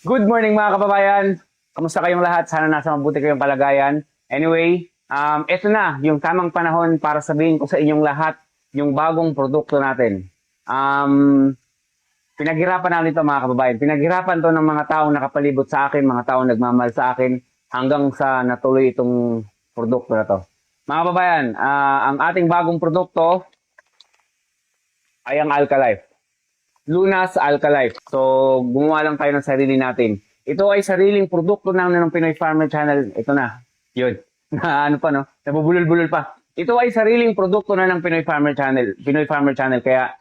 Good morning mga kababayan. Kamusta kayong lahat? Sana nasa mabuti kayong kalagayan. Anyway, ito na yung tamang panahon para sabihin ko sa inyong lahat yung bagong produkto natin. Pinaghirapan natin ito mga kababayan. Pinaghirapan to ng mga taong nakapalibot sa akin, mga taong nagmamahal sa akin hanggang sa natuloy itong produkto na to. Mga kababayan, ang ating bagong produkto ay ang Alkalife. Lunas Alkalife. So, gumawa lang tayo ng sarili natin. Ito ay sariling produkto ng Pinoy Farmer Channel. Ito na. Yun. Ano pa, no? Nabubulol-bulol pa. Ito ay sariling produkto na ng Pinoy Farmer Channel. Pinoy Farmer Channel. Kaya,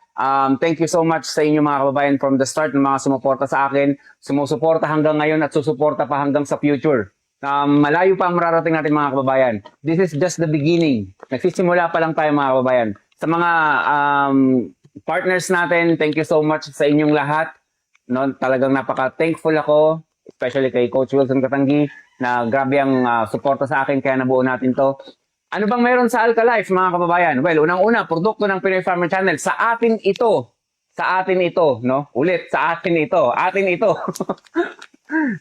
thank you so much sa inyo mga kababayan from the start ng mga sumuporta sa akin. Sumusuporta hanggang ngayon at susuporta pa hanggang sa future. Malayo pa ang mararating natin mga kababayan. This is just the beginning. Nagsisimula pa lang tayo mga kababayan. Sa mga partners natin, thank you so much sa inyong lahat. No, talagang napaka-thankful ako, especially kay Coach Wilson Katanggi, na grabe ang suporta sa akin kaya nabuo natin to. Ano bang meron sa Alkalife mga kababayan? Well, unang-una, produkto ng Pinoy Farmer Channel. Sa atin ito. Sa atin ito, no? Ulit, sa atin ito. Atin ito.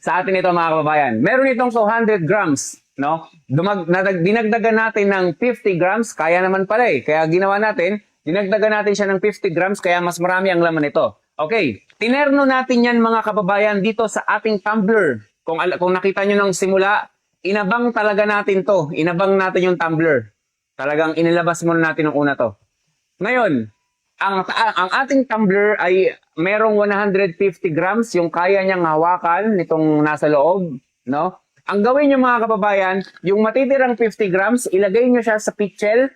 Sa atin ito mga kababayan. Meron itong 200 grams, no? Dinagdagan natin ng 50 grams, kaya naman pala eh. Kaya ginawa natin, dinagdagan natin siya ng 50 grams, kaya mas marami ang laman nito. Okay, tinerno natin yan mga kababayan dito sa ating tumbler. Kung nakita nyo ng simula, inabang talaga natin to. Inabang natin yung tumbler. Talagang inilabas muna natin ng una to. Ngayon, ang ating tumbler ay merong 150 grams, yung kaya niyang hawakan nitong nasa loob, no? Ang gawin nyo mga kababayan, yung matitirang 50 grams, ilagay nyo siya sa pitchel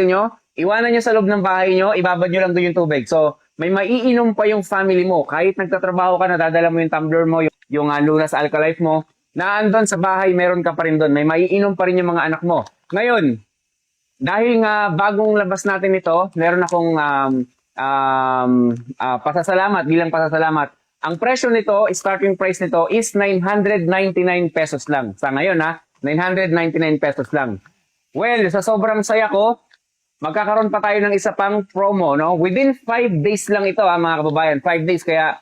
nyo, iwanan nyo sa loob ng bahay nyo, ibabad nyo lang doon yung tubig. So, may maiinom pa yung family mo. Kahit nagtatrabaho ka, nadadala mo yung tumbler mo, yung Lunas Alkalife mo, naandun sa bahay, meron ka pa rin doon. May maiinom pa rin yung mga anak mo. Ngayon, dahil nga bagong labas natin ito, meron akong pasasalamat, bilang pasasalamat. Ang presyo nito, starting price nito is 999 pesos lang. Sa ngayon 999 pesos lang. Well, sa sobrang saya ko, magkakaroon pa tayo ng isa pang promo, no? Within 5 days lang ito, mga kababayan. 5 days, kaya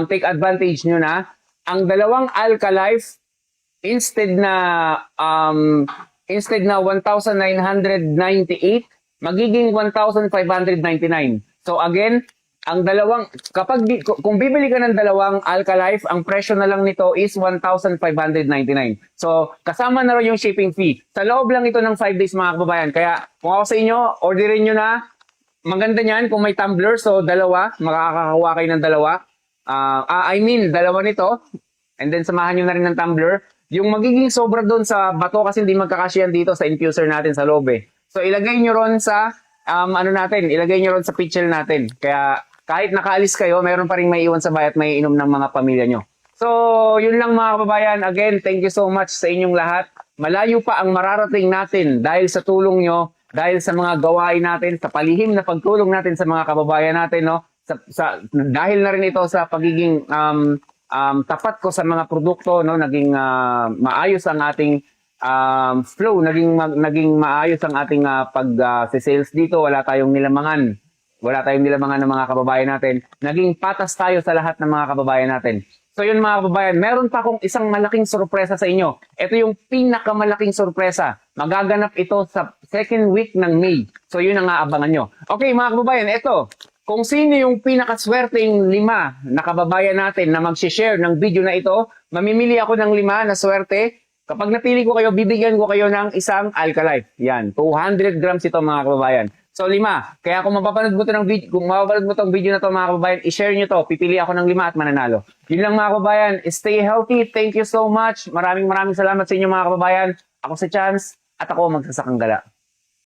take advantage nyo na. Ang dalawang Alkalife, instead na 1,998, magiging 1,599. So again, ang dalawang, kung bibili ka ng dalawang Alkalife, ang presyo na lang nito is 1,599. So, kasama na rin yung shipping fee. Sa loob lang ito ng 5 days mga kababayan. Kaya, kung ako sa inyo, orderin nyo na. Maganda niyan kung may tumbler. So, dalawa. Makakakuha kayo ng dalawa. Dalawa nito. And then, samahan nyo na rin ng tumbler. Yung magiging sobra doon sa bato kasi hindi magkakasyahan dito sa infuser natin sa loob eh. So, ilagay nyo ron sa, ilagay nyo ron sa pitchel natin. Kaya, kahit nakaalis kayo, meron pa rin may iwan sa bahay at may inom ng mga pamilya nyo. So, yun lang mga kababayan. Again, thank you so much sa inyong lahat. Malayo pa ang mararating natin dahil sa tulong nyo, dahil sa mga gawain natin, sa palihim na pagtulong natin sa mga kababayan natin, no? Dahil na rin ito sa pagiging tapat ko sa mga produkto, no? Naging maayos ang ating flow, naging maayos ang ating pag-sales dito. Wala tayong nilamangan. Wala tayong nilamangan ng mga kababayan natin. Naging patas tayo sa lahat ng mga kababayan natin. So yun mga kababayan, meron pa akong isang malaking sorpresa sa inyo. Ito yung pinakamalaking sorpresa. Magaganap ito sa second week ng May. So yun ang aabangan nyo. Okay mga kababayan, ito. Kung sino yung pinakaswerteng 5 na kababayan natin na mag-share ng video na ito, mamimili ako ng 5 na swerte. Kapag napili ko kayo, bibigyan ko kayo ng isang Alkalife. Yan, 200 grams ito mga kababayan. So 5. Kaya kung mapapanood mo itong video na to mga kababayan, i-share nyo to. Pipili ako ng 5 at mananalo. Yun lang mga kababayan. Stay healthy. Thank you so much. Maraming salamat sa inyo mga kababayan. Ako si Chance at ako magsasakang gala.